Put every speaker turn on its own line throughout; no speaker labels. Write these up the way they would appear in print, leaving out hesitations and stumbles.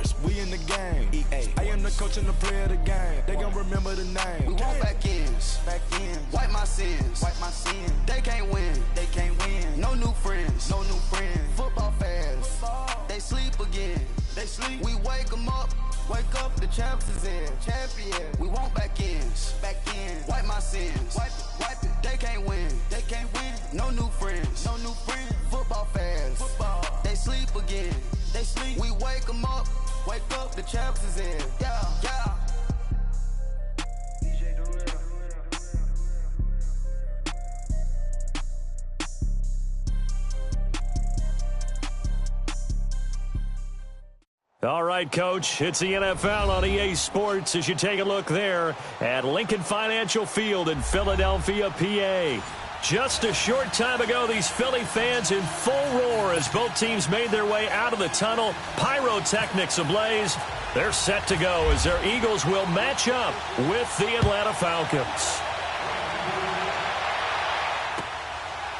sports, we in the game. I am the coach and the player of the game. They gon' remember the name.
We want back ends. Wipe my sins. They can't win. No new friends. Football fans. They sleep again. We wake them up. Wake up, the champs is in. Champion. We want back ends. Wipe my sins. Wipe it. They can't win. No new friends. Football fans. They sleep again. We wake them up. Wake up, the champs is in. Yeah.
All right, Coach, it's the NFL on EA Sports as you take a look there at Lincoln Financial Field in Philadelphia, PA. Just a short time ago, these Philly fans in full roar as both teams made their way out of the tunnel. Pyrotechnics ablaze. They're set to go as their Eagles will match up with the Atlanta Falcons.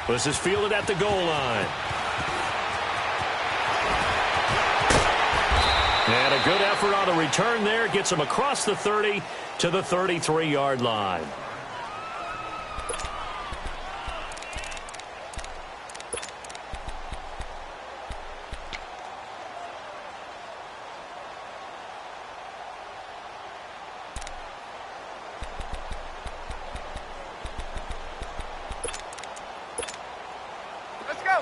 This is fielded at the goal line. And a good effort on the return there. Gets him across the 30 to the 33-yard line.
Let's go.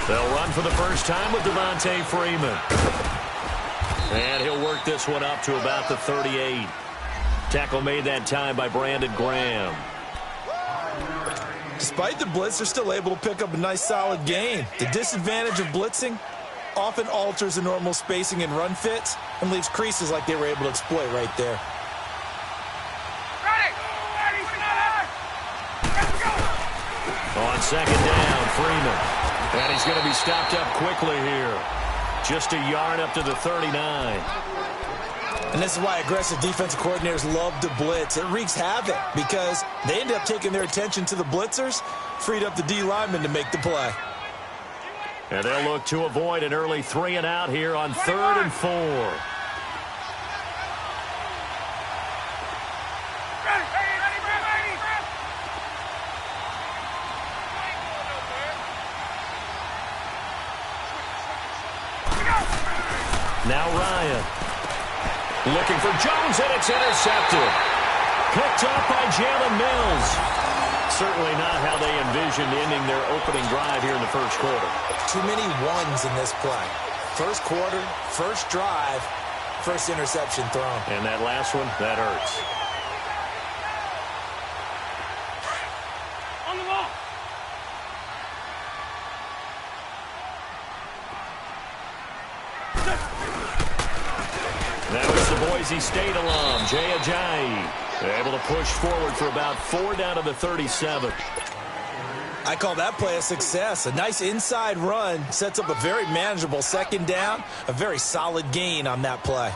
They'll run for the first time with Devontae Freeman. And he'll work this one up to about the 38. Tackle made that time by Brandon Graham.
Despite the blitz, they're still able to pick up a nice solid gain. The disadvantage of blitzing often alters the normal spacing and run fits and leaves creases like they were able to exploit right there.
On second down, Freeman. And he's going to be stopped up quickly here. Just a yard up to the 39.
And this is why aggressive defensive coordinators love to blitz. It wreaks havoc because they end up taking their attention to the blitzers, freed up the D lineman to make the play.
And they'll look to avoid an early 3-and-out here on 3rd and 4. Now Ryan. Looking for Jones, and it's intercepted. Picked up by Jalen Mills. Certainly not how they envisioned ending their opening drive here in the first quarter.
Too many ones in this play. First quarter, first drive, first interception thrown.
And that last one, that hurts.
On the ball.
Now it's the Boise State alum, Jay Ajayi. Able to push forward for about 4 down to the 37.
I call that play a success. A nice inside run sets up a very manageable second down, a very solid gain on that play.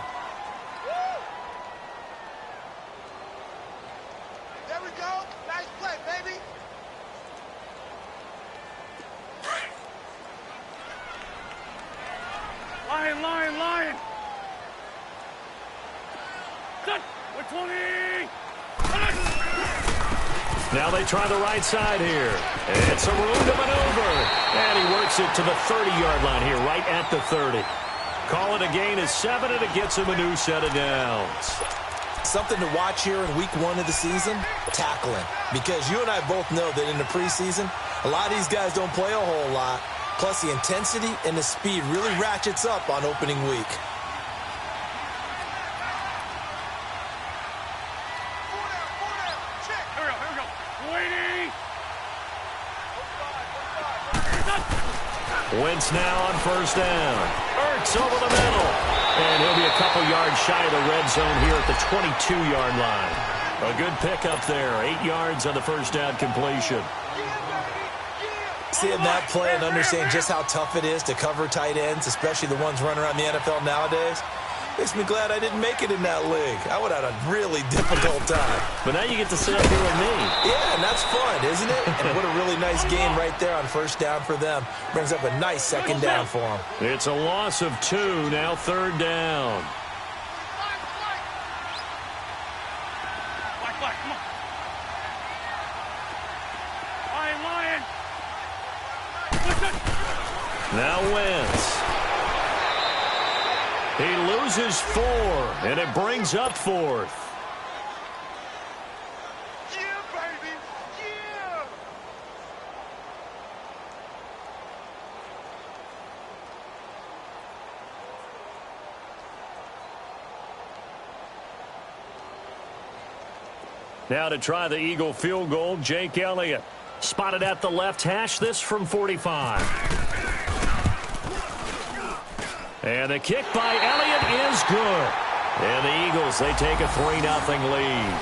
There we go. Nice play, baby. Lion. Cut. With 20.
Now they try the right side here. It's a room to maneuver. And he works it to the 30-yard line here, right at the 30. Call it a gain of 7, and it gets him a new set of downs.
Something to watch here in week 1 of the season, tackling. Because you and I both know that in the preseason, a lot of these guys don't play a whole lot. Plus, the intensity and the speed really ratchets up on opening week.
Wentz now on first down. Ertz over the middle. And he'll be a couple yards shy of the red zone here at the 22-yard line. A good pickup there. 8 yards on the first down completion.
Seeing that play and understanding just how tough it is to cover tight ends, especially the ones running around the NFL nowadays, Makes me glad I didn't make it in that league. I would have had a really difficult time.
But now you get to sit up here with me.
Yeah, and that's fun, isn't it? And what a really nice game right there on first down for them. Brings up a nice second down for them.
It's a loss of 2, now third down.
Come on. Lion.
Now Wentz. He loses 4, and it brings up 4th.
Yeah, baby. Yeah.
Now to try the Eagle field goal, Jake Elliott. Spotted at the left hash, this from 45. And the kick by Elliott is good. And the Eagles, they take a 3-0 lead.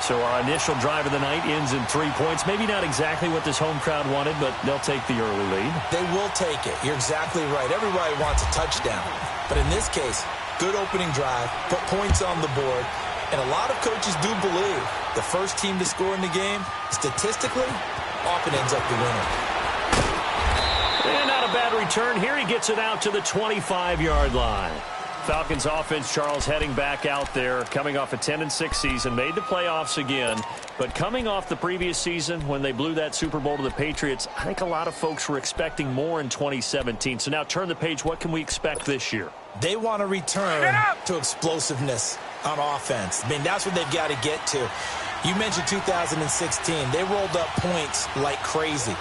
So our initial drive of the night ends in 3 points. Maybe not exactly what this home crowd wanted, but they'll take the early lead.
They will take it. You're exactly right. Everybody wants a touchdown. But in this case, good opening drive, put points on the board. And a lot of coaches do believe the first team to score in the game, statistically, often ends up the winner.
And not a bad return here. He gets it out to the 25-yard line. Falcons offense, Charles, heading back out there, coming off a 10-6 season, made the playoffs again. But coming off the previous season when they blew that Super Bowl to the Patriots, I think a lot of folks were expecting more in 2017. So now turn the page. What can we expect this year?
They want to return to explosiveness on offense. I mean, that's what they've got to get to. You mentioned 2016. They rolled up points like crazy.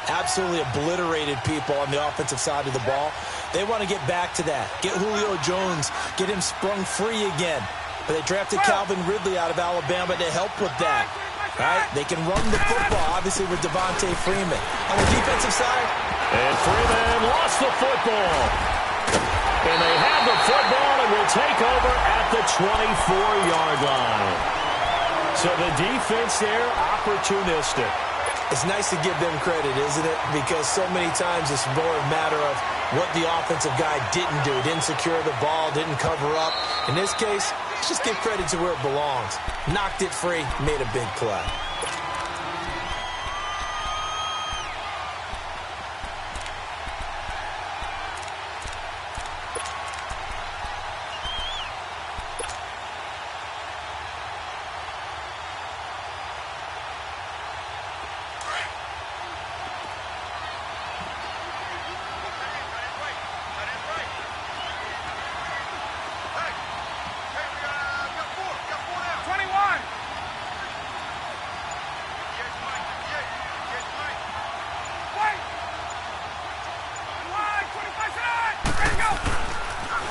Absolutely obliterated people on the offensive side of the ball. They want to get back to that. Get Julio Jones, get him sprung free again. But they drafted Calvin Ridley out of Alabama to help with that. Right? They can run the football, obviously, with Devontae Freeman. On the defensive side.
And Freeman lost the football. And they have the football and will take over at the 24-yard line. So the defense there, opportunistic.
It's nice to give them credit, isn't it? Because so many times it's more a matter of what the offensive guy didn't do. Didn't secure the ball, didn't cover up. In this case, let's just give credit to where it belongs. Knocked it free, made a big play.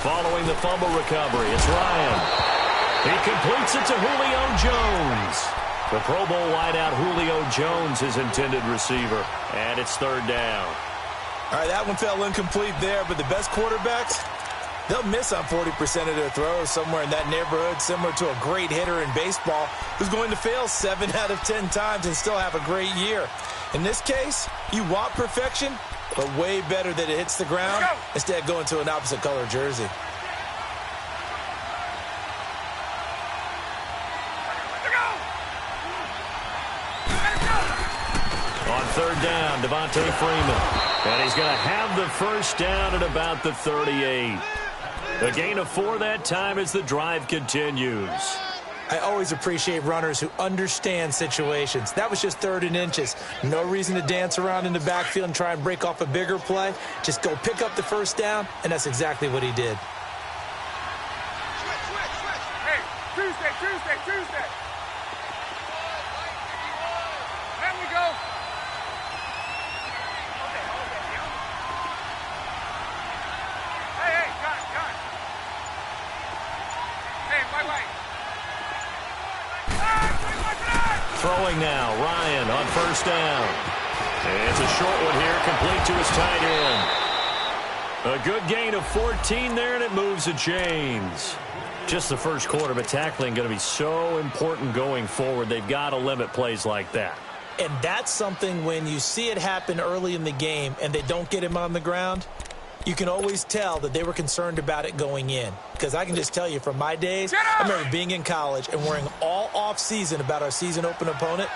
Following the fumble recovery, it's Ryan. He completes it to Julio Jones. The Pro Bowl wideout Julio Jones, his intended receiver. And it's third down.
All right, that one fell incomplete there, but the best quarterbacks, they'll miss on 40% of their throws, somewhere in that neighborhood, similar to a great hitter in baseball who's going to fail 7 out of 10 times and still have a great year. In this case, you want perfection, but way better that it hits the ground instead of going to an opposite color jersey.
On third down, Devontae Freeman. And he's going to have the first down at about the 38. A gain of 4 that time as the drive continues.
I always appreciate runners who understand situations. That was just 3rd and inches. No reason to dance around in the backfield and try and break off a bigger play. Just go pick up the first down, and that's exactly what he did.
Hey, Tuesday. There we go. Hey, got. Hey, wait.
Throwing now, Ryan on first down. And it's a short one here, complete to his tight end. A good gain of 14 there, and it moves the chains. Just the first quarter, but tackling going to be so important going forward. They've got to limit plays like that.
And that's something when you see it happen early in the game and they don't get him on the ground, you can always tell that they were concerned about it going in. Because I can just tell you from my days, I remember being in college and worrying all off-season about our season open opponent,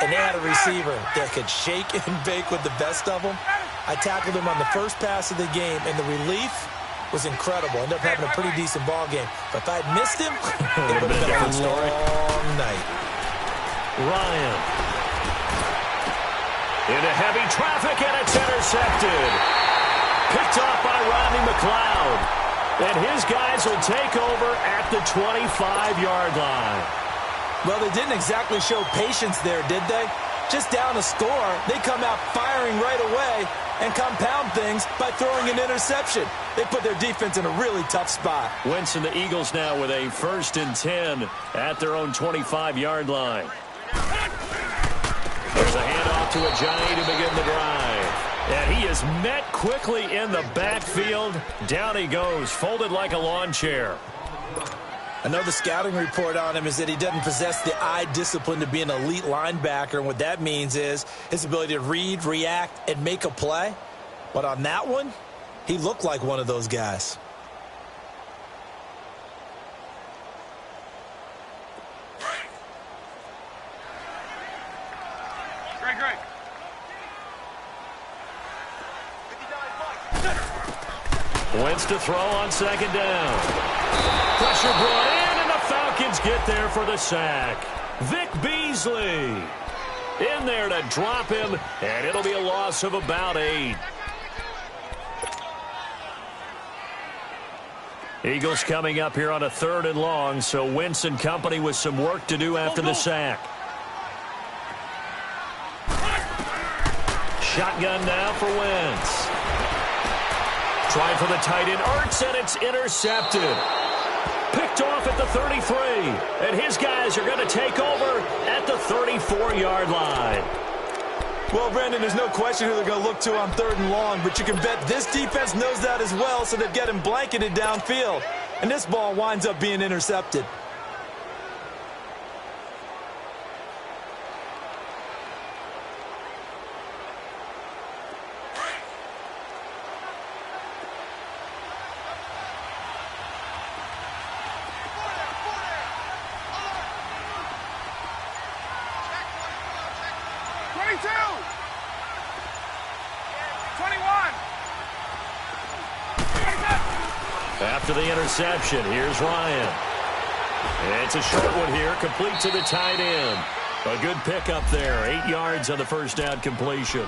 and they had a receiver that could shake and bake with the best of them. I tackled him on the first pass of the game, and the relief was incredible. Ended up having a pretty decent ball game. But if I had missed him, it would have been a long night.
Ryan. Into heavy traffic, and it's intercepted. Picked off by Rodney McLeod. And his guys will take over at the 25-yard line.
Well, they didn't exactly show patience there, did they? Just down a score, they come out firing right away and compound things by throwing an interception. They put their defense in a really tough spot.
Wentz and the Eagles now with a 1st and 10 at their own 25-yard line. There's a handoff to Ajayi to begin the drive. And he is met quickly in the backfield. Down he goes, folded like a lawn chair.
I know the scouting report on him is that he doesn't possess the eye discipline to be an elite linebacker. And what that means is his ability to read, react, and make a play. But on that one, he looked like one of those guys.
Great.
Wentz to throw on 2nd down. Pressure brought in, and the Falcons get there for the sack. Vic Beasley in there to drop him, and it'll be a loss of about 8. Eagles coming up here on a 3rd and long, so Wentz and company with some work to do after the sack. Shotgun now for Wentz. Trying for the tight end, Ertz, and it's intercepted. Picked off at the 33, and his guys are going to take over at the 34-yard line.
Well, Brandon, there's no question who they're going to look to on 3rd and long, but you can bet this defense knows that as well, so they've got him blanketed downfield. And this ball winds up being intercepted.
After the interception, here's Ryan. It's a short one here, complete to the tight end. A good pickup there, 8 yards on the 1st down completion.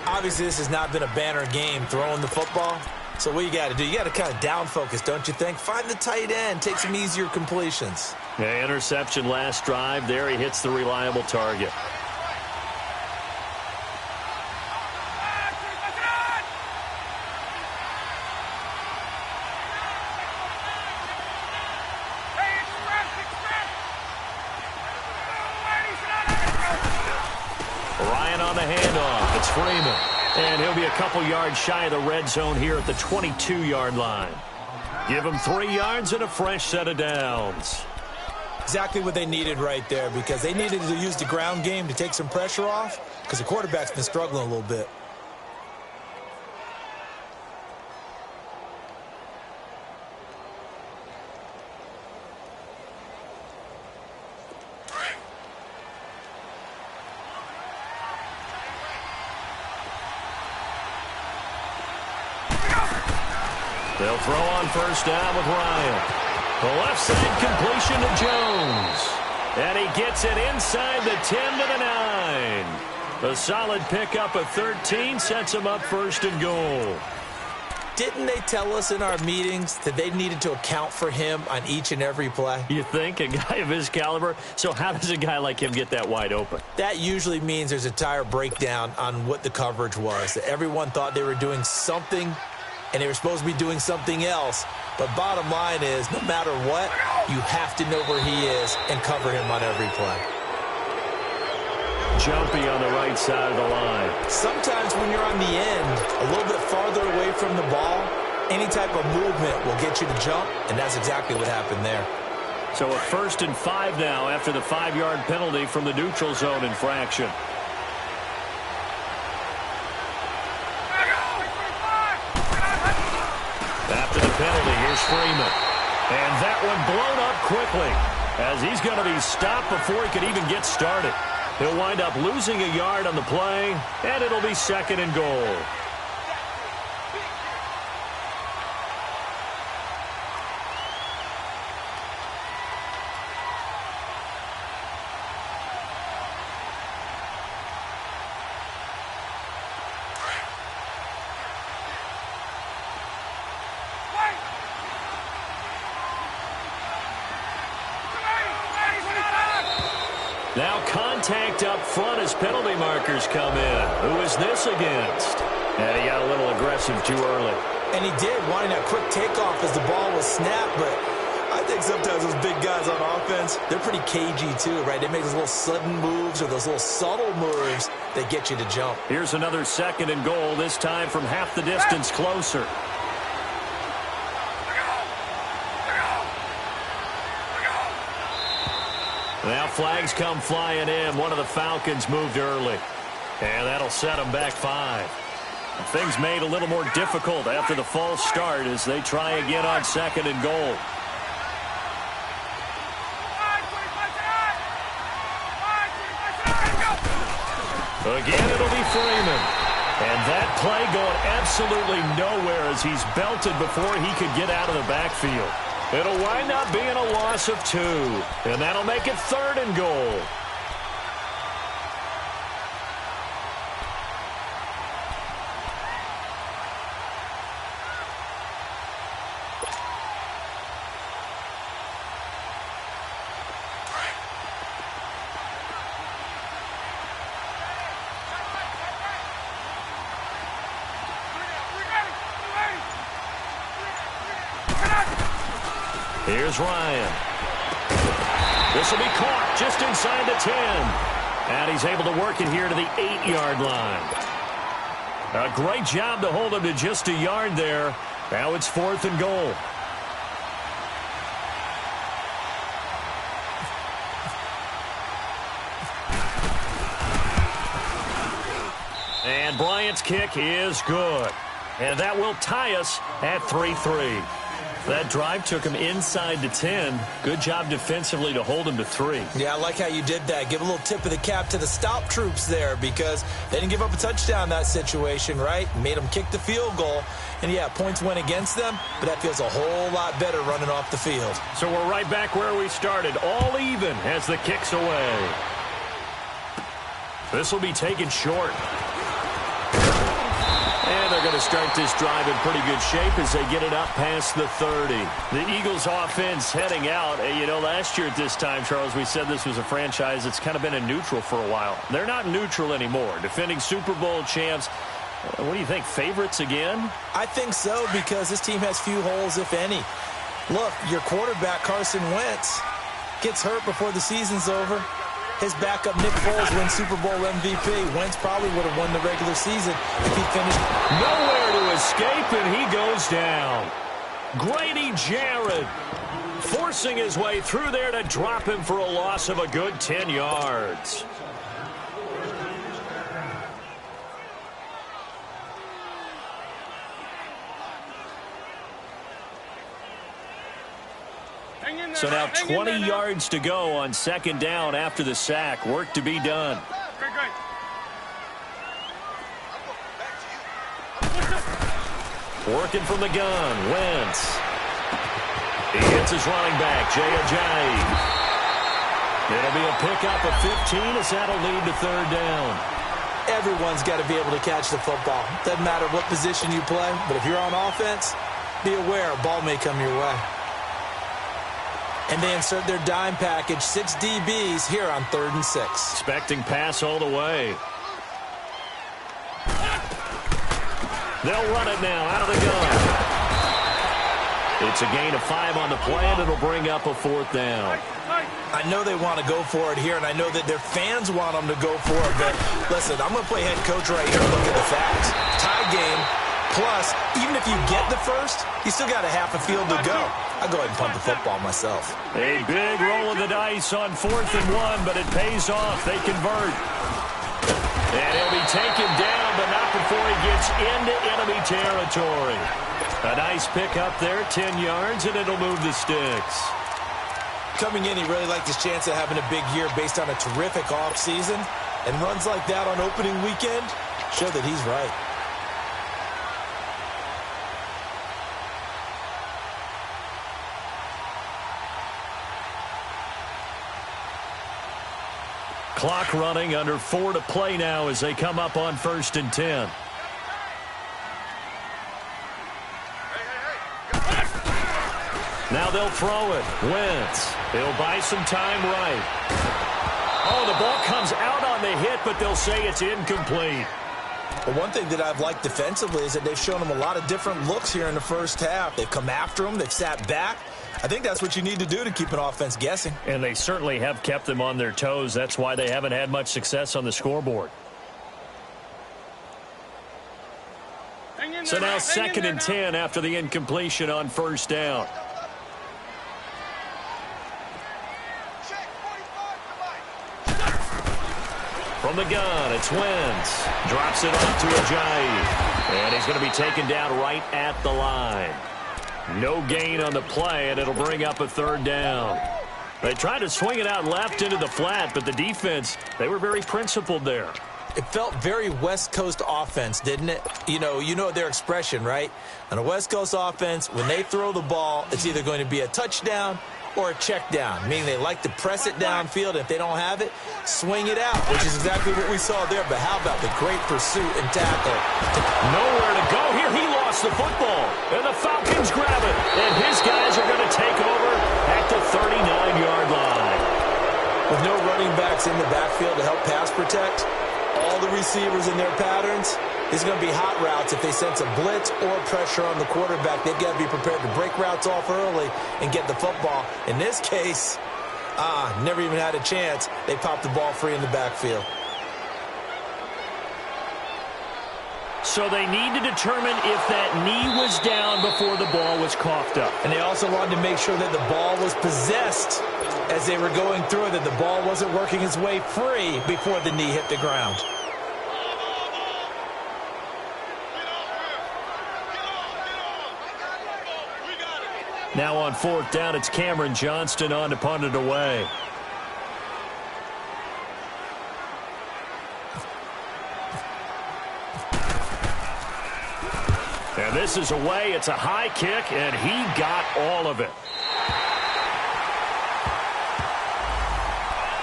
Obviously, this has not been a banner game throwing the football. So what you got to do, you got to kind of down focus, don't you think? Find the tight end, take some easier completions.
Yeah, interception last drive. There he hits the reliable target. Ryan on the handoff. It's Freeman. And he'll be a couple yards shy of the red zone here at the 22-yard line. Give him 3 yards and a fresh set of downs.
Exactly what they needed right there, because they needed to use the ground game to take some pressure off, because the quarterback's been struggling a little bit.
They'll throw on 1st down with Ryan. The left side completion to Jones. And he gets it inside the 10 to the 9. A solid pickup of 13 sets him up 1st and goal.
Didn't they tell us in our meetings that they needed to account for him on each and every play?
You think? A guy of his caliber? So how does a guy like him get that wide open?
That usually means there's a tire breakdown on what the coverage was. That everyone thought they were doing something, and they were supposed to be doing something else. But bottom line is, no matter what, you have to know where he is and cover him on every play.
Jumpy on the right side of the line.
Sometimes when you're on the end, a little bit farther away from the ball, any type of movement will get you to jump, and that's exactly what happened there.
So a 1st and 5 now after the 5-yard penalty from the neutral zone infraction. Here's Freeman. And that one blown up quickly, as he's going to be stopped before he could even get started. He'll wind up losing a yard on the play, and it'll be 2nd and goal. Now contact up front as penalty markers come in. Who is this against? And he got a little aggressive too early.
And he did, wanting that quick takeoff as the ball was snapped, but I think sometimes those big guys on offense, they're pretty cagey too, right? They make those little sudden moves or those little subtle moves that get you to jump.
Here's another 2nd and goal, this time from half the distance closer. Now flags come flying in. One of the Falcons moved early. And that'll set them back 5. Things made a little more difficult after the false start as they try again on 2nd and goal. Again, it'll be Freeman. And that play going absolutely nowhere as he's belted before he could get out of the backfield. It'll wind up being a loss of 2, and that'll make it 3rd and goal. Here's Ryan. This will be caught just inside the 10. And he's able to work it here to the 8-yard line. A great job to hold him to just a yard there. Now it's 4th and goal. And Bryant's kick is good. And that will tie us at 3-3. That drive took him inside the 10. Good job defensively to hold him to 3.
Yeah, I like how you did that. Give a little tip of the cap to the stop troops there because they didn't give up a touchdown in that situation, right? Made them kick the field goal. And, yeah, points went against them, but that feels a whole lot better running off the field.
So we're right back where we started, all even as the kick's away. This will be taken short. And they're going to start this drive in pretty good shape as they get it up past the 30. The Eagles offense heading out. You know, last year at this time, Charles, we said this was a franchise that's kind of been in neutral for a while. They're not neutral anymore. Defending Super Bowl champs. What do you think, favorites again?
I think so because this team has few holes, if any. Look, your quarterback, Carson Wentz, gets hurt before the season's over. His backup, Nick Foles, wins Super Bowl MVP. Wentz probably would have won the regular season if he finished.
Nowhere to escape, and he goes down. Grady Jarrett forcing his way through there to drop him for a loss of a good 10 yards. So now 20 yards to go on 2nd down after the sack. Work to be done. Working from the gun, Wentz. He hits his running back, Jay Ajayi. It'll be a pickup of 15 as that'll lead to 3rd down.
Everyone's got to be able to catch the football. Doesn't matter what position you play, but if you're on offense, be aware a ball may come your way. And they insert their dime package, 6 DBs here on 3rd and 6.
Expecting pass all the way. They'll run it now out of the gun. It's a gain of 5 on the play, and it'll bring up a 4th down.
I know they want to go for it here, and I know that their fans want them to go for it. But listen, I'm going to play head coach right here and look at the facts. Tie game. Plus, even if you get the first, you still got a half a field to go. I'll go ahead and punt the football myself.
A big roll of the dice on 4th and 1, but it pays off. They convert. And he'll be taken down, but not before he gets into enemy territory. A nice pick up there, 10 yards, and it'll move the sticks.
Coming in, he really liked his chance of having a big year based on a terrific offseason. And runs like that on opening weekend show that he's right.
Clock running, under 4 to play now as they come up on 1st and 10. Now they'll throw it. Wentz. He'll buy some time right. Oh, the ball comes out on the hit, but they'll say it's incomplete.
Well, one thing that I've liked defensively is that they've shown him a lot of different looks here in the first half. They've come after him. They've sat back. I think that's what you need to do to keep an offense guessing.
And they certainly have kept them on their toes. That's why they haven't had much success on the scoreboard. So now 2nd and 10 after the incompletion on 1st down. From the gun, it's Wentz. Drops it off to Ajayi. And he's going to be taken down right at the line. No gain on the play, and it'll bring up a 3rd down. They tried to swing it out left into the flat, but the defense, they were very principled there.
It felt very West Coast offense, didn't it? You know their expression, right? On a West Coast offense, when they throw the ball, it's either going to be a touchdown or a check down, meaning they like to press it downfield. If they don't have it, swing it out, which is exactly what we saw there. But how about the great pursuit and tackle?
Nowhere to go here. He lost the football, and the Falcons grab it. And his guys are going to take over at the 39-yard line.
With no running backs in the backfield to help pass protect, all the receivers in their patterns, it's going to be hot routes. If they sense a blitz or pressure on the quarterback, they've got to be prepared to break routes off early and get the football. In this case, never even had a chance. They popped the ball free in the backfield.
So they need to determine if that knee was down before the ball was coughed up.
And they also wanted to make sure that the ball was possessed as they were going through it, that the ball wasn't working its way free before the knee hit the ground.
Now on 4th down, it's Cameron Johnston on to punt it away. And this is away. It's a high kick, and he got all of it.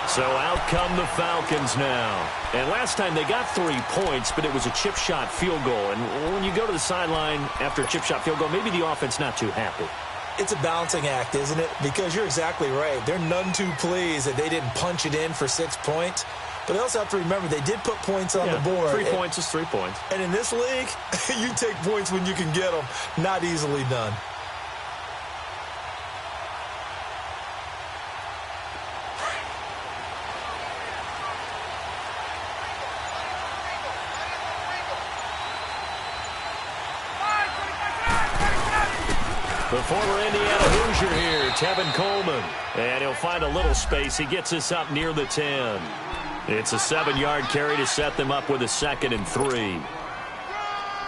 So out come the Falcons now. And last time they got 3 points, but it was a chip shot field goal. And when you go to the sideline after a chip shot field goal, maybe the offense not too happy.
It's a balancing act, isn't it? Because you're exactly right. They're none too pleased that they didn't punch it in for 6 points. But they also have to remember they did put points on the board.
3 points is 3 points.
And in this league, you take points when you can get them. Not easily done.
The former Indiana Hoosier here, Tevin Coleman. And he'll find a little space. He gets us up near the 10. It's a 7-yard carry to set them up with a 2nd and 3.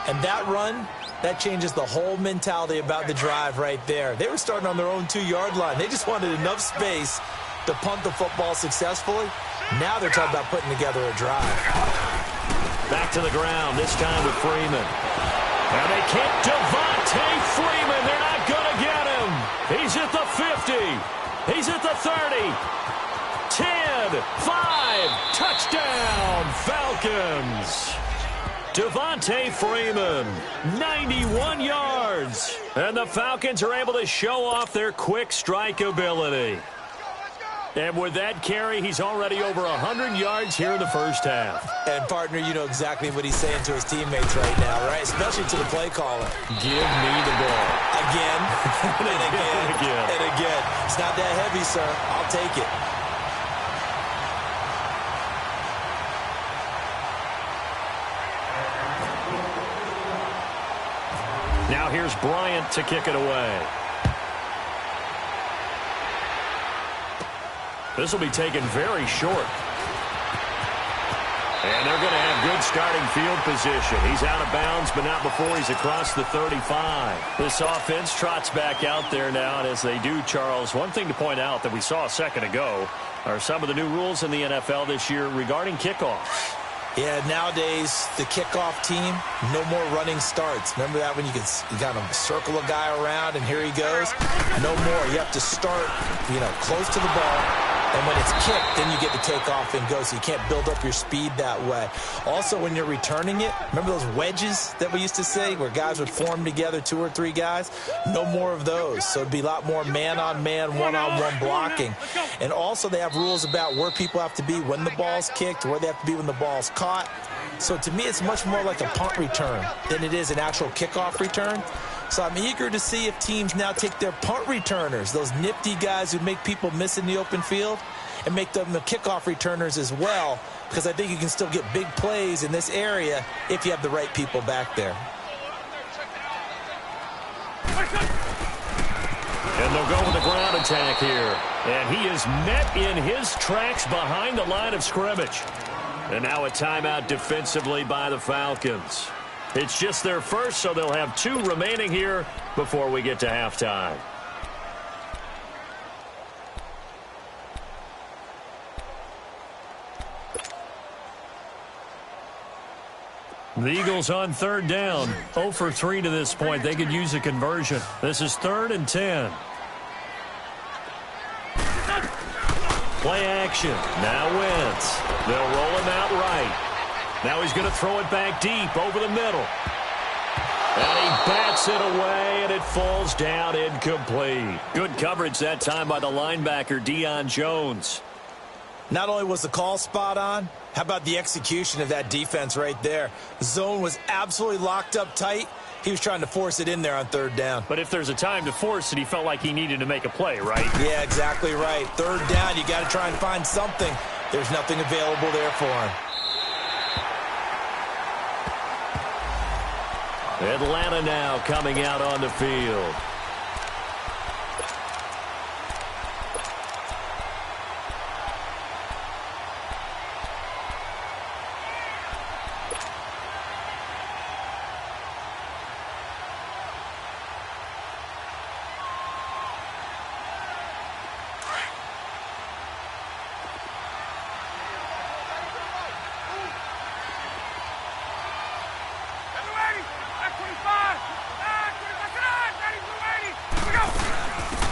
And that run, that changes the whole mentality about the drive right there. They were starting on their own 2-yard line. They just wanted enough space to punt the football successfully. Now they're talking about putting together a drive.
Back to the ground, this time with Freeman. And they kick Devontae Freeman. They're not going to get him. He's at the 50. He's at the 30. 10, 5, touchdown, Falcons. Devontae Freeman, 91 yards. And the Falcons are able to show off their quick strike ability. And with that carry, he's already over 100 yards here in the first half.
And, partner, you know exactly what he's saying to his teammates right now, right? Especially to the play caller.
Give me the ball.
Again, and again, and again. It's not that heavy, sir. I'll take it.
Now here's Bryant to kick it away. This will be taken very short. And they're going to have good starting field position. He's out of bounds, but not before he's across the 35. This offense trots back out there now, and as they do, Charles, one thing to point out that we saw a second ago are some of the new rules in the NFL this year regarding kickoffs.
Yeah, nowadays, the kickoff team, no more running starts. Remember that when you kind of circle a guy around and here he goes? No more. You have to start, close to the ball. And when it's kicked, then you get to take off and go, so you can't build up your speed that way. Also, when you're returning it, remember those wedges that we used to say where guys would form together, 2 or 3 guys? No more of those. So it'd be a lot more man-on-man, one-on-one blocking. And also they have rules about where people have to be when the ball's kicked, where they have to be when the ball's caught. So to me, it's much more like a punt return than it is an actual kickoff return. So I'm eager to see if teams now take their punt returners, those nifty guys who make people miss in the open field, and make them the kickoff returners as well, because I think you can still get big plays in this area if you have the right people back there.
And they'll go with the ground attack here. And he is met in his tracks behind the line of scrimmage. And now a timeout defensively by the Falcons. It's just their first, so they'll have 2 remaining here before we get to halftime. The Eagles on 3rd down. 0 for 3 to this point. They could use a conversion. This is 3rd and 10. Play action. Now Wentz. They'll roll him out right. Now he's going to throw it back deep over the middle. And he bats it away, and it falls down incomplete. Good coverage that time by the linebacker, Deion Jones.
Not only was the call spot on, how about the execution of that defense right there? The zone was absolutely locked up tight. He was trying to force it in there on 3rd down.
But if there's a time to force it, he felt like he needed to make a play, right?
Yeah, exactly right. 3rd down, you got to try and find something. There's nothing available there for him.
Atlanta now coming out on the field.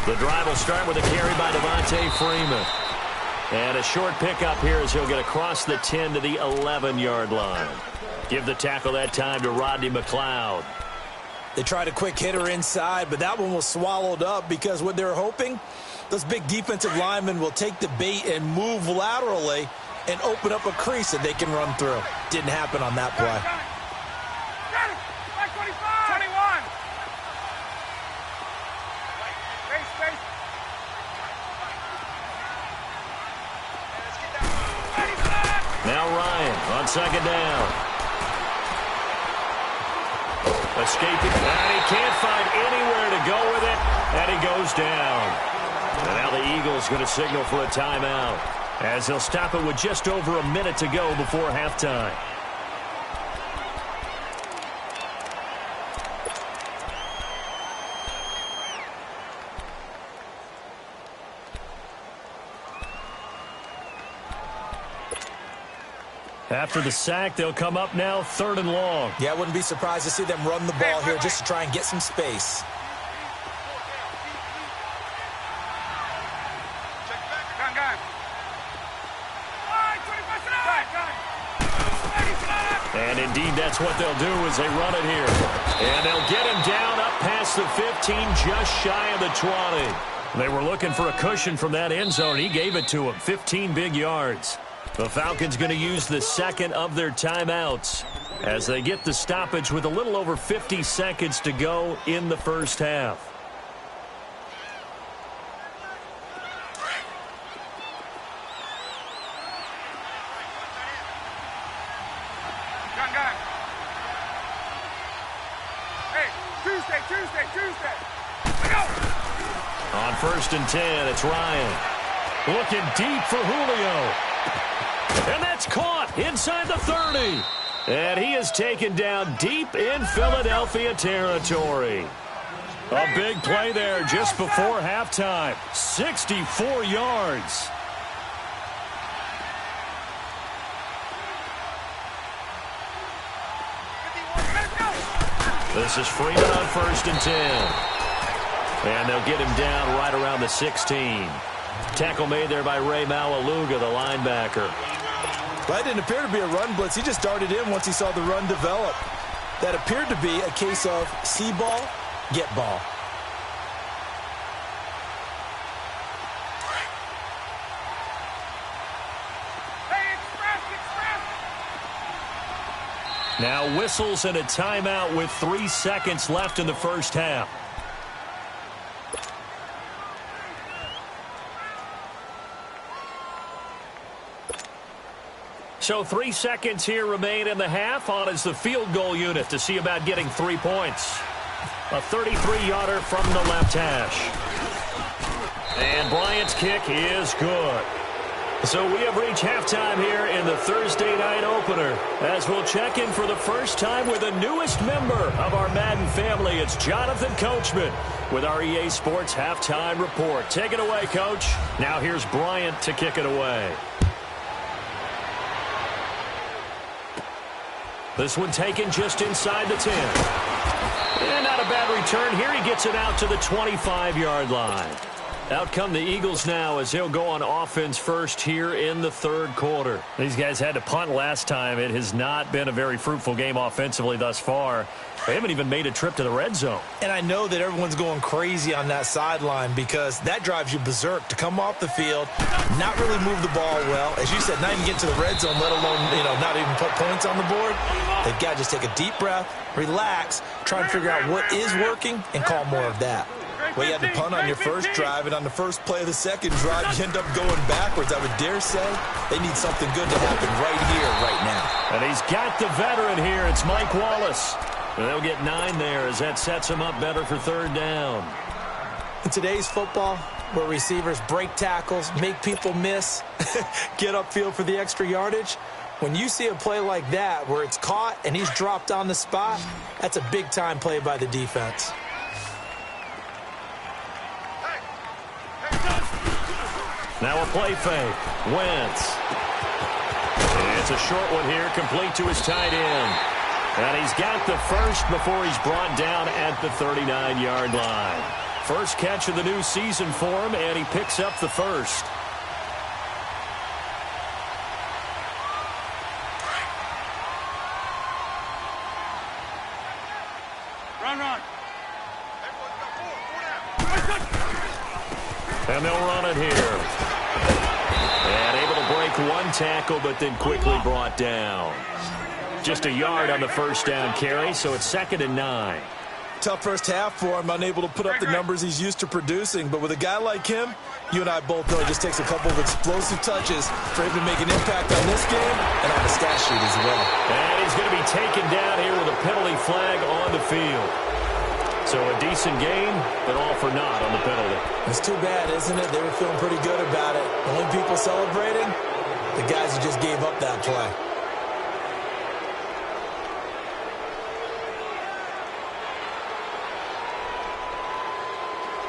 The drive will start with a carry by Devontae Freeman. And a short pickup here as he'll get across the 10 to the 11-yard line. Give the tackle that time to Rodney McLeod.
They tried a quick hitter inside, but that one was swallowed up because what they're hoping, those big defensive linemen will take the bait and move laterally and open up a crease that they can run through. Didn't happen on that play.
Now Ryan on 2nd down. Escaping, and he can't find anywhere to go with it, and he goes down. And now the Eagles going to signal for a timeout as they'll stop it with just over a minute to go before halftime. After the sack, they'll come up now 3rd and long.
Yeah, I wouldn't be surprised to see them run the ball here just to try and get some space.
And indeed, that's what they'll do as they run it here. And they'll get him down up past the 15, just shy of the 20. They were looking for a cushion from that end zone. He gave it to him, 15 big yards. The Falcons going to use the 2nd of their timeouts as they get the stoppage with a little over 50 seconds to go in the first half.
Hey, Tuesday.
On 1st and 10, it's Ryan. Looking deep for Julio. And that's caught inside the 30. And he is taken down deep in Philadelphia territory. A big play there just before halftime. 64 yards. This is Freeman on 1st and 10. And they'll get him down right around the 16. Tackle made there by Ray Maualuga, the linebacker.
That didn't appear to be a run blitz. He just darted in once he saw the run develop. That appeared to be a case of see ball, get ball.
Now whistles and a timeout with 3 seconds left in the first half. So 3 seconds here remain in the half. On is the field goal unit to see about getting 3 points. A 33-yarder from the left hash. And Bryant's kick is good. So we have reached halftime here in the Thursday night opener, as we'll check in for the first time with the newest member of our Madden family. It's Jonathan Coachman with our EA Sports Halftime Report. Take it away, Coach. Now here's Bryant to kick it away. This one taken just inside the 10. And not a bad return here. He gets it out to the 25-yard line. Out come the Eagles now as they'll go on offense first here in the third quarter. These guys had to punt last time. It has not been a very fruitful game offensively thus far. They haven't even made a trip to the red zone.
And I know that everyone's going crazy on that sideline because that drives you berserk to come off the field, not really move the ball well. As you said, not even get to the red zone, let alone, not even put points on the board. They've got to just take a deep breath, relax, try and figure out what is working and call more of that. Well, you had to punt on your first drive, and on the first play of the second drive, you end up going backwards. I would dare say they need something good to happen right here, right now.
And he's got the veteran here. It's Mike Wallace. And they'll get 9 there as that sets him up better for third down.
In today's football, where receivers break tackles, make people miss, get upfield for the extra yardage, when you see a play like that where it's caught and he's dropped on the spot, that's a big-time play by the defense.
Now a play fake. Wentz. And it's a short one here, complete to his tight end. And he's got the first before he's brought down at the 39-yard line. First catch of the new season for him, and he picks up the first.
Run.
And they'll run it here. And able to break one tackle, but then quickly brought down. Just a yard on the first down carry, so it's 2nd and 9.
Tough first half for him, unable to put up the numbers he's used to producing. But with a guy like him, you and I both know it just takes a couple of explosive touches for him to make an impact on this game and on the stat sheet as well.
And he's going to be taken down here with a penalty flag on the field. So a decent game, but all for naught on the penalty.
It's too bad, isn't it? They were feeling pretty good about it. The only people celebrating, the guys who just gave up that play.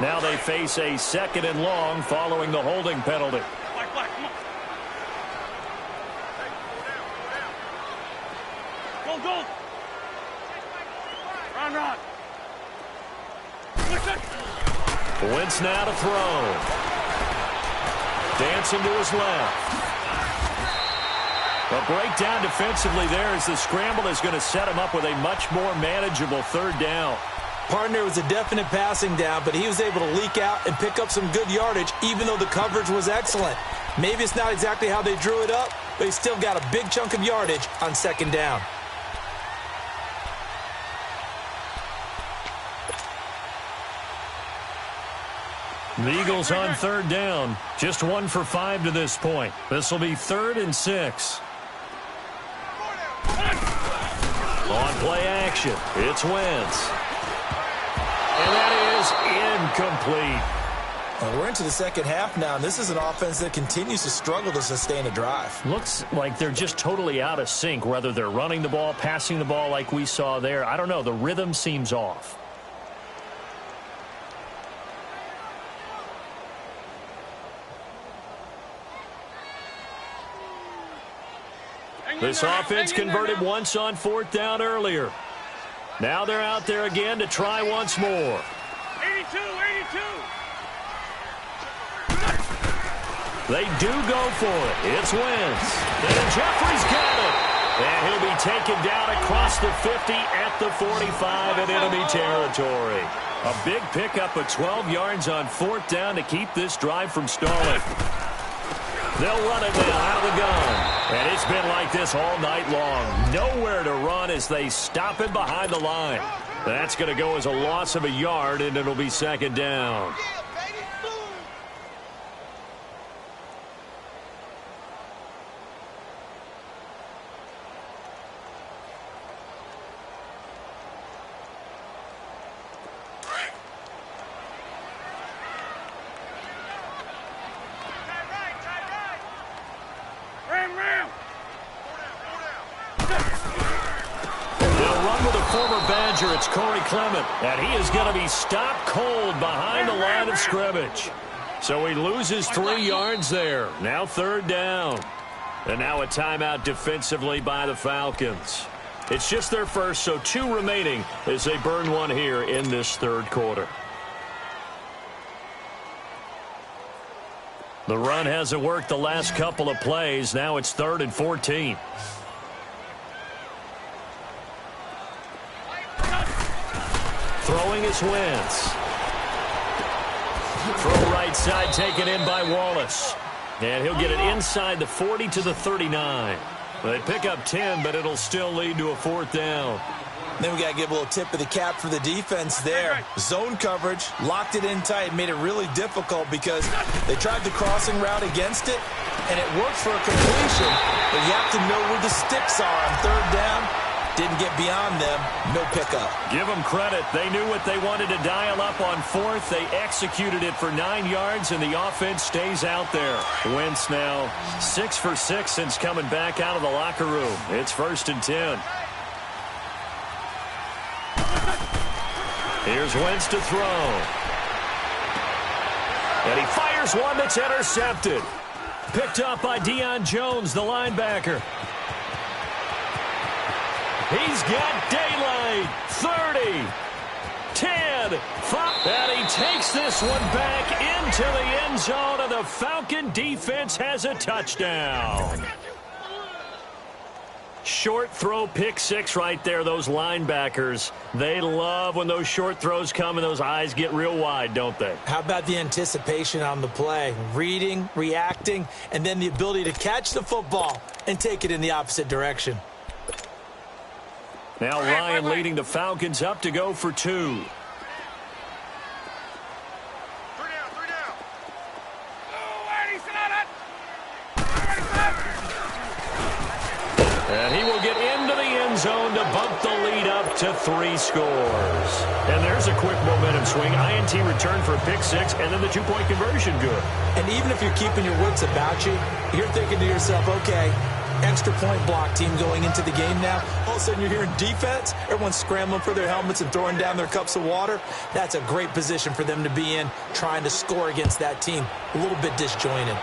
Now they face a 2nd and long following the holding penalty.
Black, come on. Go. Run.
Wentz now to throw. Dancing to his left. A breakdown defensively there as the scramble is going to set him up with a much more manageable third down.
Partner was a definite passing down, but he was able to leak out and pick up some good yardage, even though the coverage was excellent. Maybe it's not exactly how they drew it up, but he still got a big chunk of yardage on 2nd down.
The Eagles on 3rd down. Just 1 for 5 to this point. This will be 3rd and 6. On play action, it's Wentz. And that is incomplete.
Well, we're into the second half now, and this is an offense that continues to struggle to sustain a drive.
Looks like they're just totally out of sync, whether they're running the ball, passing the ball like we saw there. I don't know. The rhythm seems off. This offense converted once on 4th down earlier. Now they're out there again to try once more.
82, 82.
They do go for it. It's Wentz. And Jeffrey's got it. And he'll be taken down across the 50 at the 45 in enemy territory. A big pickup of 12 yards on 4th down to keep this drive from stalling. They'll run it now out of the gun. And it's been like this all night long. Nowhere to run as they stop him behind the line. That's going to go as a loss of a yard, and it'll be 2nd down. It's Corey Clement, and he is going to be stopped cold behind the line of scrimmage. So he loses 3 yards there. Now 3rd down. And now a timeout defensively by the Falcons. It's just their first, so 2 remaining as they burn one here in this 3rd quarter. The run hasn't worked the last couple of plays. Now it's 3rd and 14. Throwing is Wentz. Throw right side taken in by Wallace. And he'll get it inside the 40 to the 39. They pick up 10, but it'll still lead to a 4th down.
Then we got to give a little tip of the cap for the defense there. Zone coverage, locked it in tight, made it really difficult because they tried the crossing route against it, and it worked for a completion. But you have to know where the sticks are on 3rd down. Didn't get beyond them. No pickup.
Give them credit. They knew what they wanted to dial up on 4th. They executed it for 9 yards, and the offense stays out there. Wentz now 6 for 6 since coming back out of the locker room. It's 1st and 10. Here's Wentz to throw. And he fires one that's intercepted. Picked up by Deion Jones, the linebacker. He's got daylight. 30, 10, 5. And he takes this one back into the end zone, and the Falcon defense has a touchdown. Short throw, pick 6 right there. Those linebackers, they love when those short throws come and those eyes get real wide, don't they?
How about the anticipation on the play? Reading, reacting, and then the ability to catch the football and take it in the opposite direction.
Now Ryan leading the Falcons up to go for 2. And he will get into the end zone to bump the lead up to 3 scores. And there's a quick momentum swing. INT return for a pick 6, and then the 2-point conversion good.
And even if you're keeping your wits about you, you're thinking to yourself, okay, extra point block team going into the game now. All of a sudden you're hearing defense. Everyone's scrambling for their helmets and throwing down their cups of water. That's a great position for them to be in, trying to score against that team. A little bit disjointed.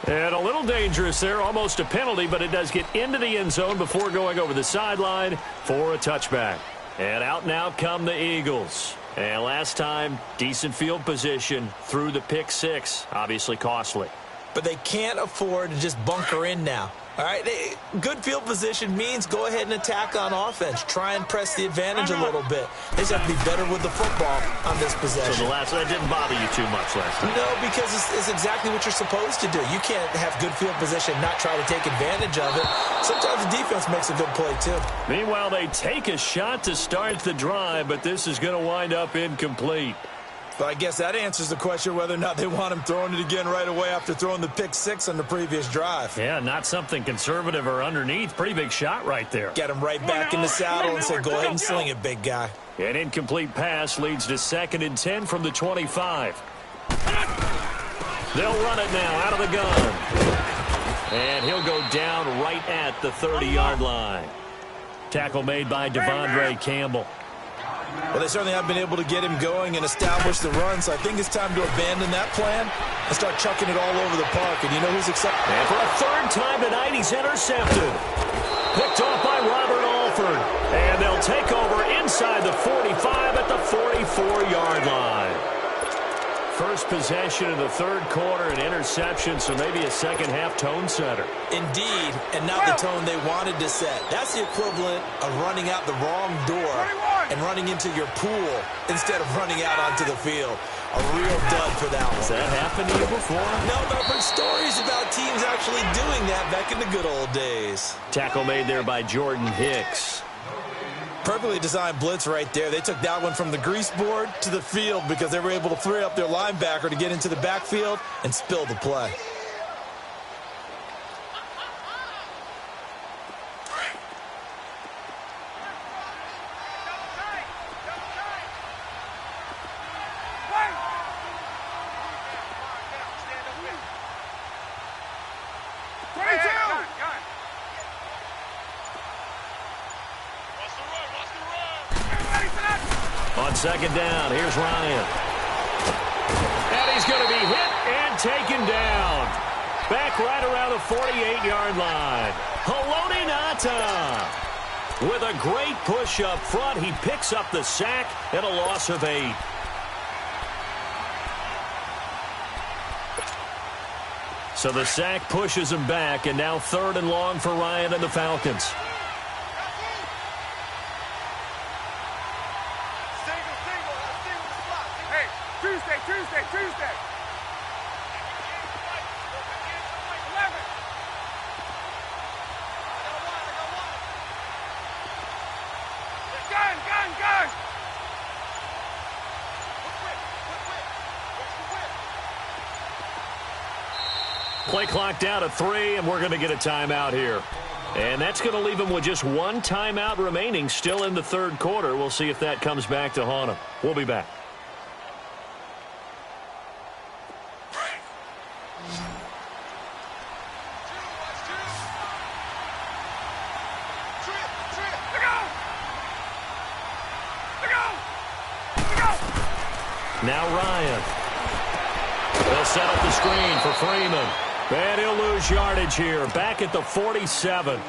And a little dangerous there, almost a penalty, but it does get into the end zone before going over the sideline for a touchback. And out now come the Eagles. And last time, decent field position through the pick 6, obviously costly.
But they can't afford to just bunker in now. All right, good field position means go ahead and attack on offense. Try and press the advantage a little bit. They just have to be better with the football on this possession.
So that didn't bother you too much last time?
No, because it's exactly what you're supposed to do. You can't have good field position, not try to take advantage of it. Sometimes the defense makes a good play, too.
Meanwhile, they take a shot to start the drive, but this is going to wind up incomplete.
But I guess that answers the question whether or not they want him throwing it again right away after throwing the pick 6 on the previous drive.
Yeah, not something conservative or underneath. Pretty big shot right there.
Get him right back in the saddle and say, go ahead and sling it, big guy.
An incomplete pass leads to 2nd and 10 from the 25. They'll run it now out of the gun. And he'll go down right at the 30-yard line. Tackle made by Devondre Campbell.
Well, they certainly have been able to get him going and establish the run, so I think it's time to abandon that plan and start chucking it all over the park. And you know who's excited?
And for a 3rd time tonight, he's intercepted. Picked off by Robert Alford. And they'll take over inside the 45 at the 44-yard line. First possession of the 3rd quarter, an interception, so maybe a second-half tone setter.
Indeed, and not the tone they wanted to set. That's the equivalent of running out the wrong door and running into your pool instead of running out onto the field. A real dud for that one.
Has that happened to you before?
No, but I've heard stories about teams actually doing that back in the good old days.
Tackle made there by Jordan Hicks.
Perfectly designed blitz right there. They took that one from the grease board to the field because they were able to free up their linebacker to get into the backfield and spill the play.
On 2nd down, here's Ryan. And he's going to be hit and taken down. Back right around the 48-yard line. Haloti Ngata. With a great push up front, he picks up the sack and a loss of 8. So the sack pushes him back, and now 3rd and long for Ryan and the Falcons.
Tuesday. 11. Gun.
Play clock down to 3, and we're going to get a timeout here. And that's going to leave him with just 1 timeout remaining still in the 3rd quarter. We'll see if that comes back to haunt him. We'll be back. Now Ryan. They'll set up the screen for Freeman. And he'll lose yardage here. Back at the 47.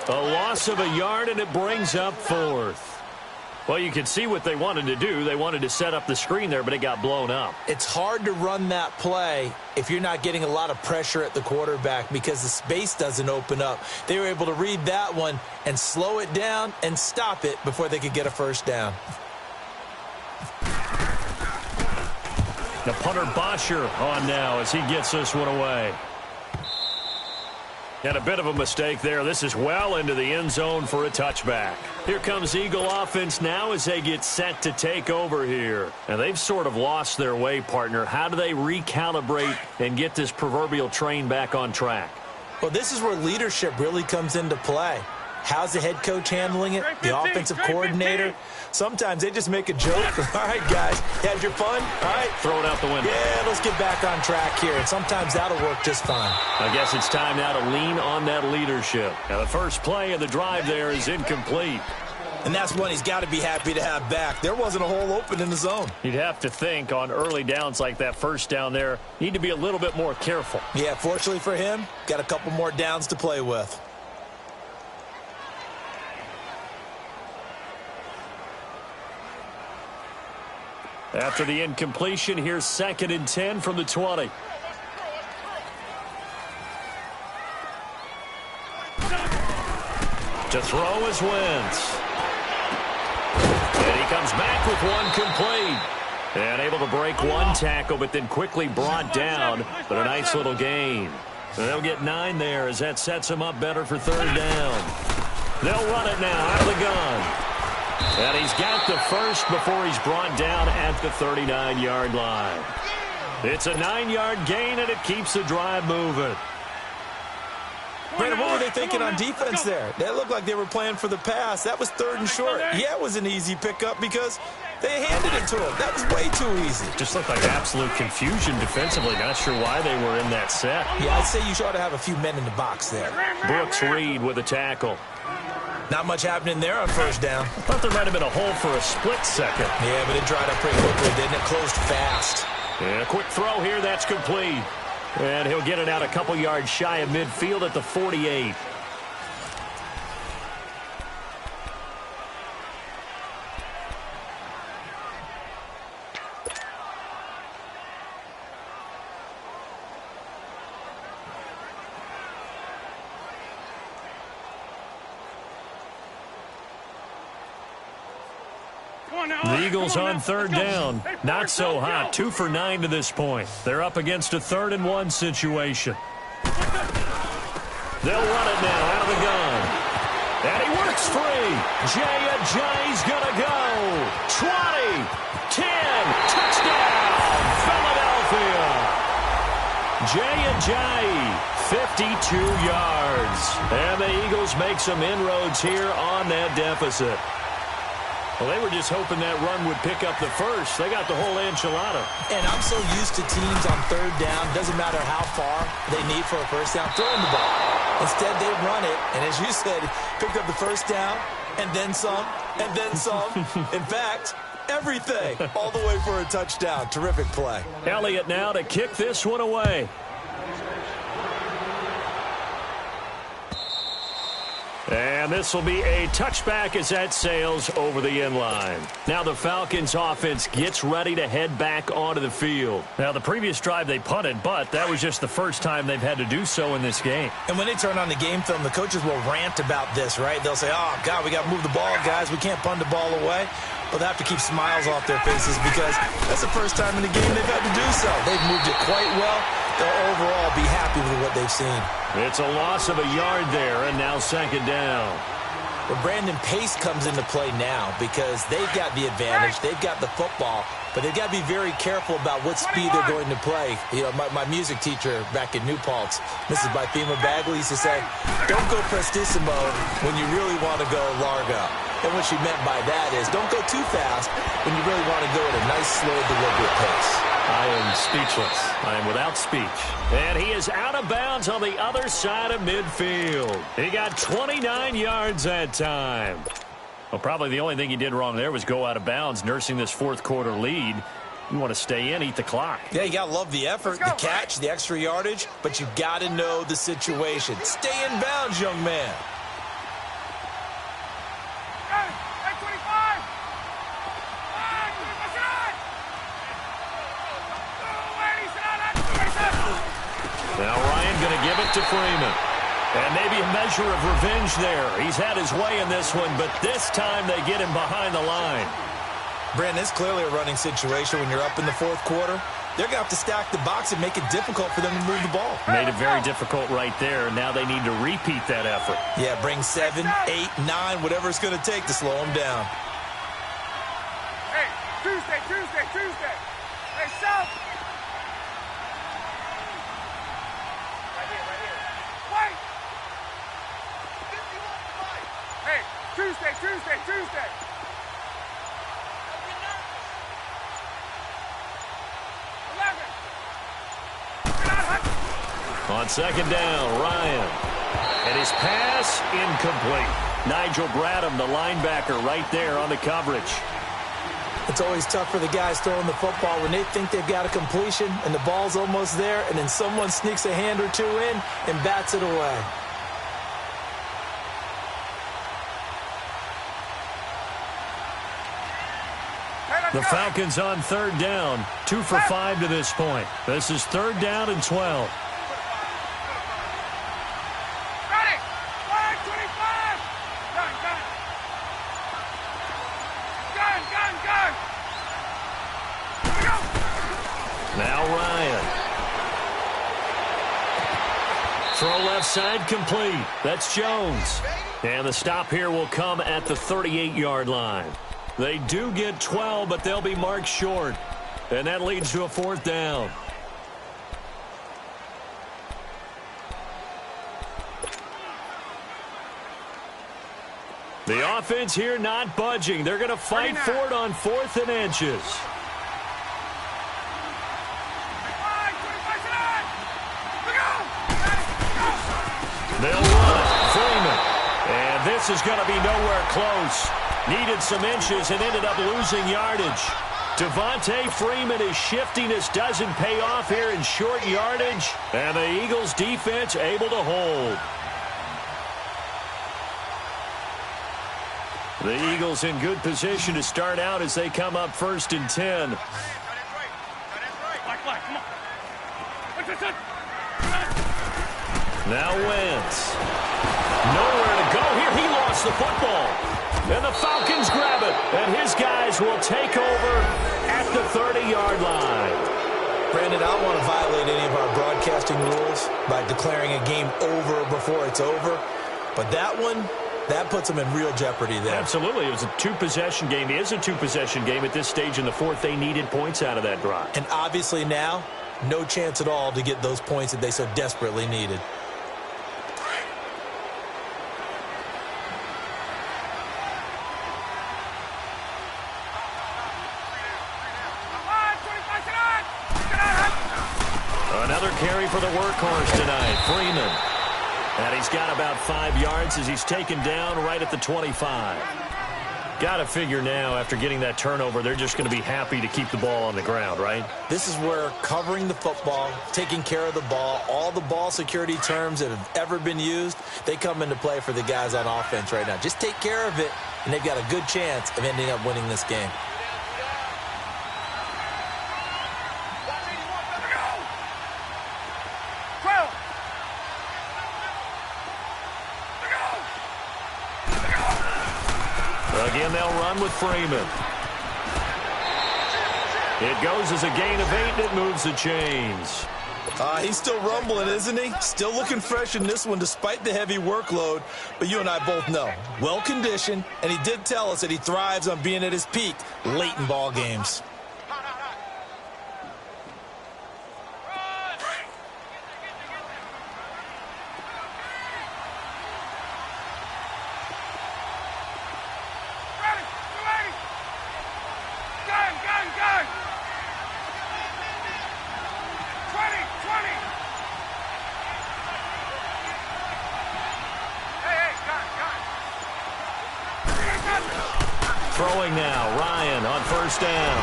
A loss of a yard, and it brings up 4th. Well, you can see what they wanted to do. They wanted to set up the screen there, but it got blown up.
It's hard to run that play if you're not getting a lot of pressure at the quarterback because the space doesn't open up. They were able to read that one and slow it down and stop it before they could get a 1st down.
The punter Bosher on now as he gets this one away. And a bit of a mistake there. This is well into the end zone for a touchback. Here comes Eagle offense now as they get set to take over here. And they've sort of lost their way, partner. How do they recalibrate and get this proverbial train back on track?
Well, this is where leadership really comes into play. How's the head coach handling it? The offensive coordinator? Sometimes they just make a joke. All right, guys, you had your fun? All right.
Throw it out the window.
Yeah, let's get back on track here. And sometimes that'll work just fine.
I guess it's time now to lean on that leadership. Now, the first play of the drive there is incomplete.
And that's one he's got to be happy to have back. There wasn't a hole open in the zone.
You'd have to think on early downs like that 1st down there, need to be a little bit more careful.
Yeah, fortunately for him, got a couple more downs to play with.
After the incompletion, here's 2nd and 10 from the 20. To throw is Wentz. And he comes back with one complete. And able to break one tackle, but then quickly brought down. But a nice little gain. And they'll get 9 there as that sets them up better for 3rd down. They'll run it now out of the gun. And he's got the 1st before he's brought down at the 39-yard line. It's a 9-yard gain, and it keeps the drive moving.
Brandon, what were they thinking on defense there? They looked like they were playing for the pass. That was 3rd and short. Yeah, it was an easy pickup because they handed it to him. That was way too easy.
Just looked like absolute confusion defensively. Not sure why they were in that set.
Yeah, I'd say you ought to have a few men in the box there.
Brooks Reed with a tackle.
Not much happening there on 1st down.
I thought there might have been a hole for a split second.
Yeah, but it dried up pretty quickly, didn't it? Closed fast.
And a quick throw here. That's complete. And he'll get it out a couple yards shy of midfield at the 48. The Eagles on 3rd down. Not so hot. 2 for 9 to this point. They're up against a 3rd and 1 situation. They'll run it now out of the gun. And he works free. Jay Ajayi's going to go. 20, 10, touchdown, Philadelphia. Jay Ajayi, 52 yards. And the Eagles make some inroads here on that deficit. Well, they were just hoping that run would pick up the first. They got the whole enchilada.
And I'm so used to teams on 3rd down, doesn't matter how far they need for a 1st down, throwing the ball. Instead, they run it, and as you said, picked up the 1st down, and then some, and then some. In fact, everything, all the way for a touchdown. Terrific play.
Elliott now to kick this one away. And this will be a touchback as that sails over the end line. Now the Falcons offense gets ready to head back onto the field. Now the previous drive they punted, but that was just the first time they've had to do so in this game.
And when they turn on the game film, the coaches will rant about this, right? They'll say, oh, God, we got to move the ball, guys. We can't punt the ball away. But they have to keep smiles off their faces because that's the first time in the game they've had to do so. They've moved it quite well. They'll overall be happy with what they've seen.
It's a loss of a yard there, and now 2nd down.
But Brandon, pace comes into play now because they've got the advantage. They've got the football, but they've got to be very careful about what speed they're going to play. You know, my music teacher back in New Paltz, Mrs. Bythema Bagley, used to say, don't go prestissimo when you really want to go largo. And what she meant by that is don't go too fast when you really want to go at a nice, slow, deliberate pace.
I am speechless. I am without speech. And he is out of bounds on the other side of midfield. He got 29 yards that time. Well, probably the only thing he did wrong there was go out of bounds, nursing this 4th quarter lead. You want to stay in, eat the clock.
Yeah, you got to love the effort, the catch, the extra yardage, but you got to know the situation. Stay in bounds, young man.
Now Ryan going to give it to Freeman. And maybe a measure of revenge there. He's had his way in this one, but this time they get him behind the line.
Brandon, it's clearly a running situation when you're up in the 4th quarter. They're going to have to stack the box and make it difficult for them to move the ball.
Made it very difficult right there. Now they need to repeat that effort.
Yeah, bring 7, 8, 9, whatever it's going to take to slow them down.
Hey, Tuesday. Hey, South. Right here. Wait. Hey, Tuesday.
On 2nd down, Ryan. And his pass incomplete. Nigel Bradham, the linebacker, right there on the coverage.
It's always tough for the guys throwing the football when they think they've got a completion and the ball's almost there, and then someone sneaks a hand or two in and bats it away.
The Falcons on 3rd down, 2 for 5 to this point. This is 3rd down and 12.
Ready. 525. Gun. Here we go.
Now Ryan. Throw left side complete. That's Jones. And the stop here will come at the 38-yard line. They do get 12, but they'll be marked short. And that leads to a 4th down. The offense here not budging. They're going to fight for it on 4th and inches. They'll run it. Freeman. And this is going to be nowhere close. Needed some inches and ended up losing yardage. Devontae Freeman is shifting. This doesn't pay off here in short yardage. And the Eagles defense able to hold. The Eagles in good position to start out as they come up 1st and 10. Now Wentz. Nowhere to go here. He lost the football. And the Falcons grab it. And his guys will take over at the 30-yard line.
Brandon, I don't want to violate any of our broadcasting rules by declaring a game over before it's over. But that one, that puts them in real jeopardy there.
Absolutely. It was a 2-possession game. It is a 2-possession game at this stage in the 4th. They needed points out of that drive.
And obviously now, no chance at all to get those points that they so desperately needed.
Another carry for the workhorse tonight, Freeman. And he's got about 5 yards as he's taken down right at the 25. Got to figure now, after getting that turnover, they're just going to be happy to keep the ball on the ground, right?
This is where covering the football, taking care of the ball, all the ball security terms that have ever been used, they come into play for the guys on offense right now. Just take care of it, and they've got a good chance of ending up winning this game.
Again, they'll run with Freeman. It goes as a gain of 8, and it moves the chains.
He's still rumbling, isn't he? Still looking fresh in this one despite the heavy workload. But you and I both know, well-conditioned, and he did tell us that he thrives on being at his peak late in ball games.
Throwing now, Ryan on 1st down.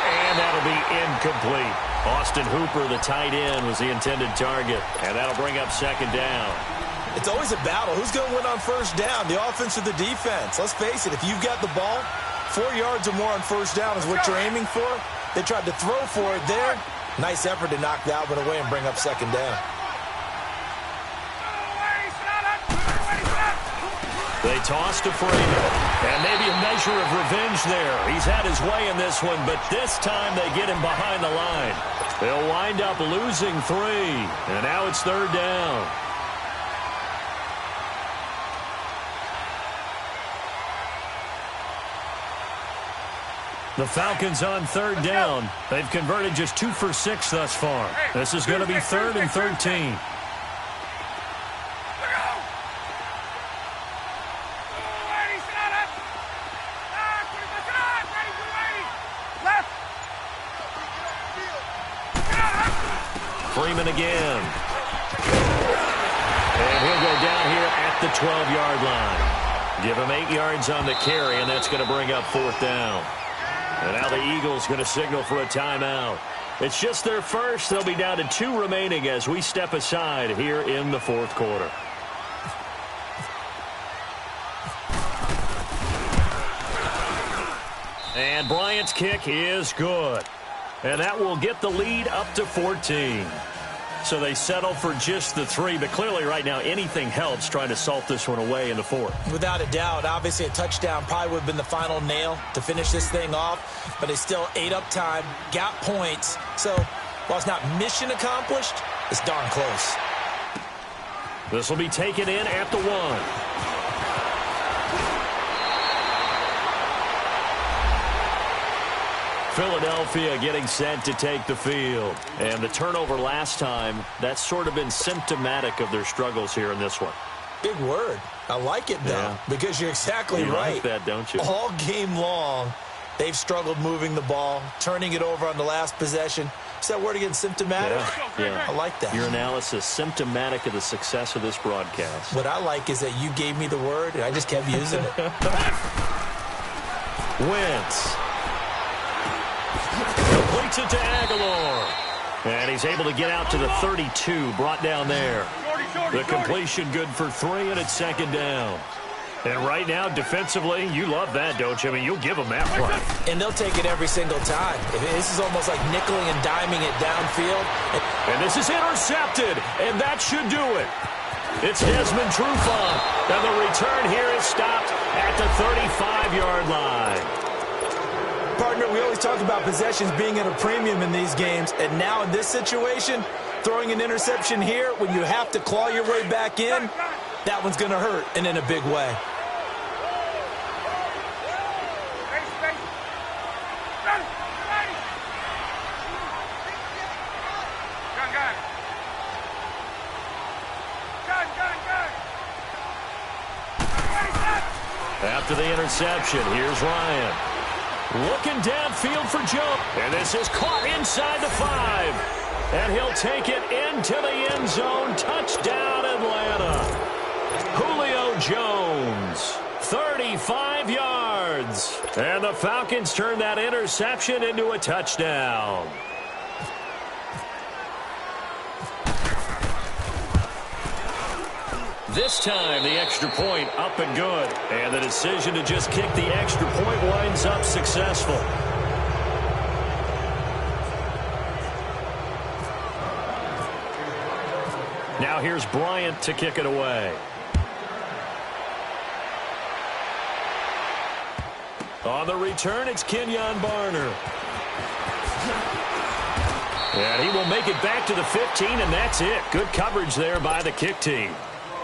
And that'll be incomplete. Austin Hooper, the tight end, was the intended target. And that'll bring up 2nd down.
It's always a battle. Who's going to win on 1st down, the offense or the defense? Let's face it, if you've got the ball, 4 yards or more on 1st down is what you're aiming for. They tried to throw for it there. Nice effort to knock that one away and bring up 2nd down.
They toss to Freeman, and maybe a measure of revenge there. He's had his way in this one, but this time they get him behind the line. They'll wind up losing 3, and now it's 3rd down. The Falcons on 3rd down. They've converted just 2 for 6 thus far. This is going to be 3rd and 13. Freeman again. And he'll go down here at the 12-yard line. Give him 8 yards on the carry, and that's going to bring up 4th down. And now the Eagles going to signal for a timeout. It's just their first. They'll be down to 2 remaining as we step aside here in the 4th quarter. And Bryant's kick is good. And that will get the lead up to 14. So they settle for just the 3, but clearly right now anything helps trying to salt this one away in the 4th.
Without a doubt, obviously a touchdown probably would have been the final nail to finish this thing off, but they still ate up time, got points. So while it's not mission accomplished, it's darn close.
This will be taken in at the 1. Philadelphia getting set to take the field. And the turnover last time, that's sort of been symptomatic of their struggles here in this one.
Big word. I like it, though, because you're exactly right.
You like that, don't you?
All game long, they've struggled moving the ball, turning it over on the last possession. Is that word again, symptomatic?
Yeah.
I like that.
Your analysis, symptomatic of the success of this broadcast.
What I like is that you gave me the word, and I just kept using it.
Wentz. Completes it to Aguilar. And he's able to get out to the 32, brought down there. The completion good for 3, and it's second down. And right now, defensively, you love that, don't you? I mean, you'll give them that front.
And they'll take it every single time. This is almost like nickeling and diming it downfield.
And this is intercepted, and that should do it. It's Desmond Trufant, and the return here is stopped at the 35-yard line.
Partner, we always talk about possessions being at a premium in these games, and now in this situation, throwing an interception here when you have to claw your way back in, that one's going to hurt, and in a big way.
After the interception, here's Ryan. Looking downfield for Joe. And this is caught inside the 5. And he'll take it into the end zone. Touchdown, Atlanta. Julio Jones, 35 yards. And the Falcons turn that interception into a touchdown. This time, the extra point up and good. And the decision to just kick the extra point winds up successful. Now here's Bryant to kick it away. On the return, it's Kenyon Barner. And he will make it back to the 15, and that's it. Good coverage there by the kick team.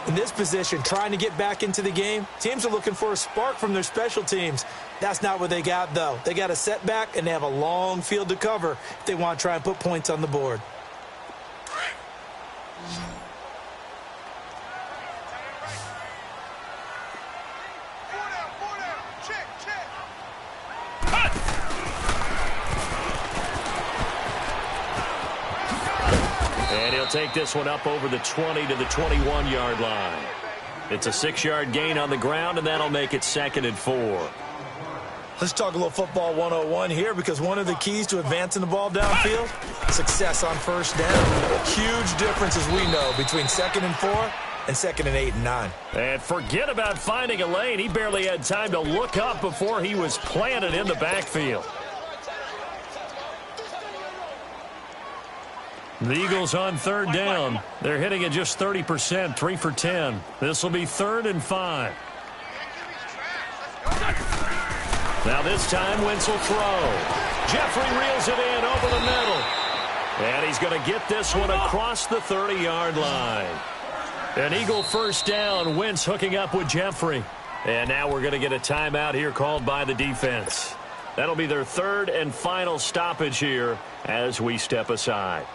In this position, trying to get back into the game, teams are looking for a spark from their special teams. That's not what they got, though. They got a setback, and they have a long field to cover if they want to try and put points on the board.
And he'll take this one up over the 20 to the 21-yard line. It's a 6-yard gain on the ground, and that'll make it 2nd and 4.
Let's talk a little football 101 here, because one of the keys to advancing the ball downfield, success on first down. Huge difference, as we know, between 2nd and 4 and 2nd and 8 and 9.
And forget about finding a lane. He barely had time to look up before he was planted in the backfield. The Eagles on 3rd down. They're hitting at just 30%, 3 for 10. This will be 3rd and 5. Now this time, Wentz will throw. Jeffrey reels it in over the middle. And he's going to get this one across the 30-yard line. An Eagle first down. Wentz hooking up with Jeffrey. And now we're going to get a timeout here called by the defense. That'll be their 3rd and final stoppage here as we step aside.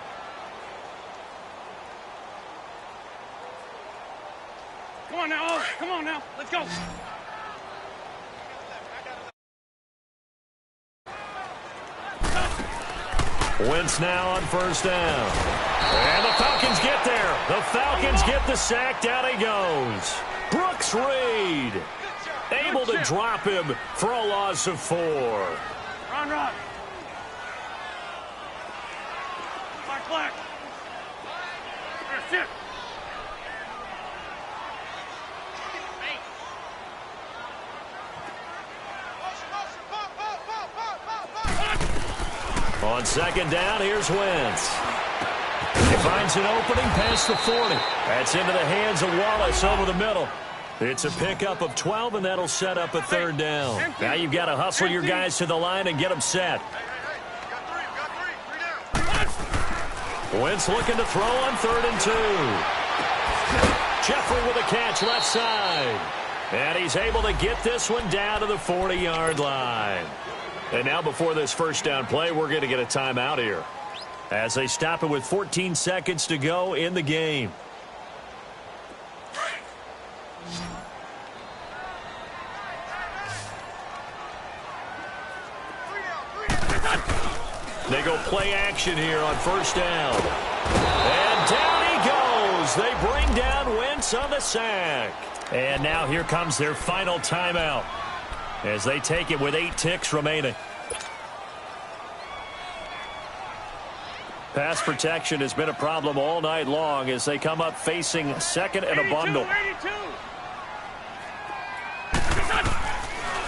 Come on now, let's go.
Wentz now on first down. And the Falcons get there. The Falcons get the sack. Down he goes. Brooks Reed able to drop him for a loss of 4.
Run. Black. That's it.
On 2nd down, here's Wentz. He finds an opening past the 40. That's into the hands of Wallace over the middle. It's a pickup of 12, and that'll set up a 3rd down. Now you've got to hustle your guys to the line and get them set. Wentz looking to throw on 3rd and 2. Jeffrey with a catch left side. And he's able to get this one down to the 40-yard line. And now before this first down play, we're going to get a timeout here as they stop it with 14 seconds to go in the game. They go play action here on first down. And down he goes. They bring down Wentz on the sack. And now here comes their final timeout as they take it with 8 ticks remaining. Pass protection has been a problem all night long as they come up facing second and a bundle.
82.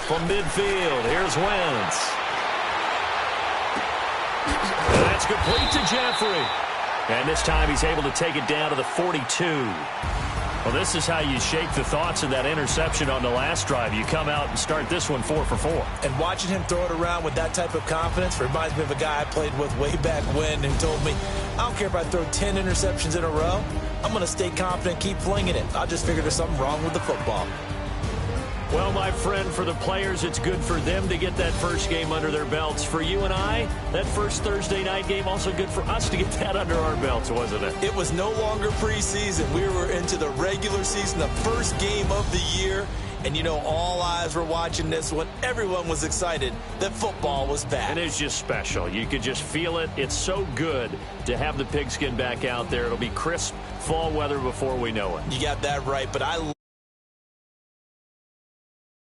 From midfield, here's Wentz. And that's complete to Jeffrey. And this time he's able to take it down to the 42. Well, this is how you shake the thoughts of that interception on the last drive. You come out and start this one 4 for 4.
And watching him throw it around with that type of confidence reminds me of a guy I played with way back when who told me, I don't care if I throw 10 interceptions in a row. I'm going to stay confident, keep flinging it. I just figured there's something wrong with the football.
Well, my friend, for the players, it's good for them to get that first game under their belts. For you and I, that first Thursday night game, also good for us to get that under our belts, wasn't it?
It was no longer preseason. We were into the regular season, the first game of the year. And, you know, all eyes were watching this one. Everyone was excited that football was back.
And it's just special. You could just feel it. It's so good to have the pigskin back out there. It'll be crisp fall weather before we know it.
You got that right, but I